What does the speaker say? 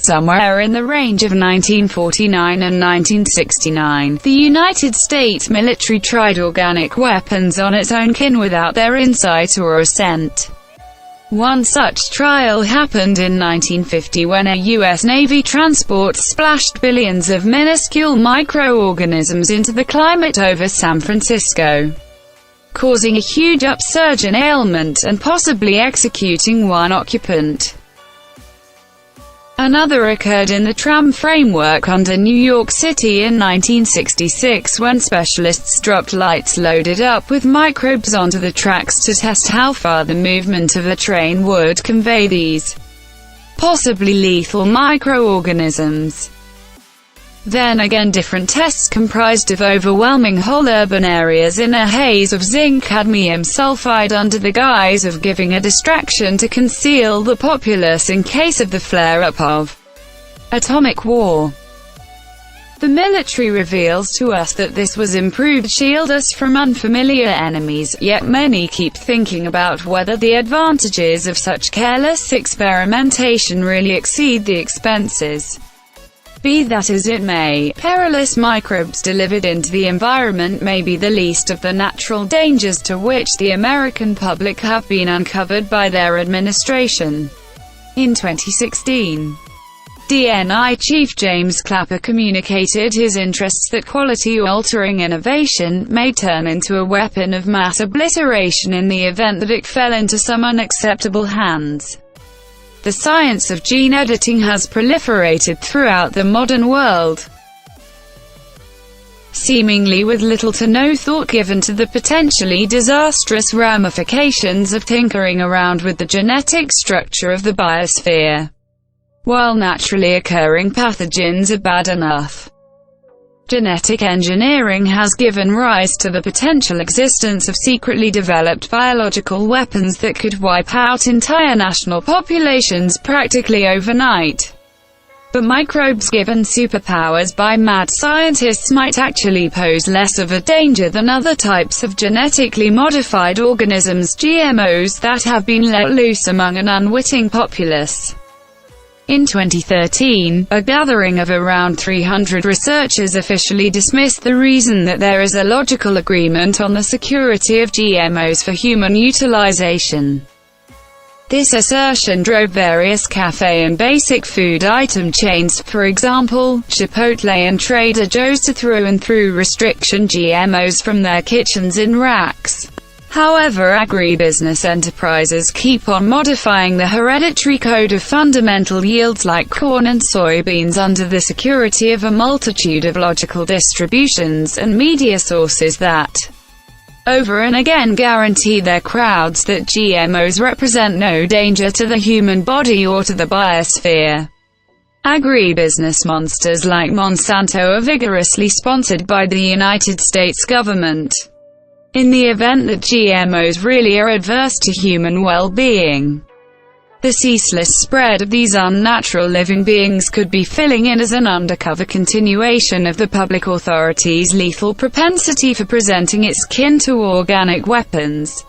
Somewhere in the range of 1949 and 1969, the United States military tried organic weapons on its own kin without their insight or assent. One such trial happened in 1950 when a U.S. Navy transport splashed billions of minuscule microorganisms into the climate over San Francisco, causing a huge upsurge in ailment and possibly executing one occupant. Another occurred in the tram framework under New York City in 1966 when specialists dropped lights loaded up with microbes onto the tracks to test how far the movement of the train would convey these possibly lethal microorganisms. Then again, different tests comprised of overwhelming whole urban areas in a haze of zinc-cadmium sulfide under the guise of giving a distraction to conceal the populace in case of the flare-up of atomic war. The military reveals to us that this was improved to shield us from unfamiliar enemies, yet many keep thinking about whether the advantages of such careless experimentation really exceed the expenses. Be that as it may, perilous microbes delivered into the environment may be the least of the natural dangers to which the American public have been uncovered by their administration. In 2016, DNI Chief James Clapper communicated his interests that quality-altering innovation may turn into a weapon of mass obliteration in the event that it fell into some unacceptable hands. The science of gene editing has proliferated throughout the modern world, seemingly with little to no thought given to the potentially disastrous ramifications of tinkering around with the genetic structure of the biosphere. While naturally occurring pathogens are bad enough, genetic engineering has given rise to the potential existence of secretly developed biological weapons that could wipe out entire national populations practically overnight. But microbes given superpowers by mad scientists might actually pose less of a danger than other types of genetically modified organisms, GMOs, that have been let loose among an unwitting populace. In 2013, a gathering of around 300 researchers officially dismissed the reason that there is a logical agreement on the security of GMOs for human utilization. This assertion drove various cafe and basic food item chains, for example, Chipotle and Trader Joe's, to through and through restriction GMOs from their kitchens in racks. However, agribusiness enterprises keep on modifying the hereditary code of fundamental yields like corn and soybeans under the security of a multitude of logical distributions and media sources that, over and again, guarantee their crowds that GMOs represent no danger to the human body or to the biosphere. Agribusiness monsters like Monsanto are vigorously sponsored by the United States government, in the event that GMOs really are adverse to human well-being. The ceaseless spread of these unnatural living beings could be filling in as an undercover continuation of the public authority's lethal propensity for presenting its kin to organic weapons.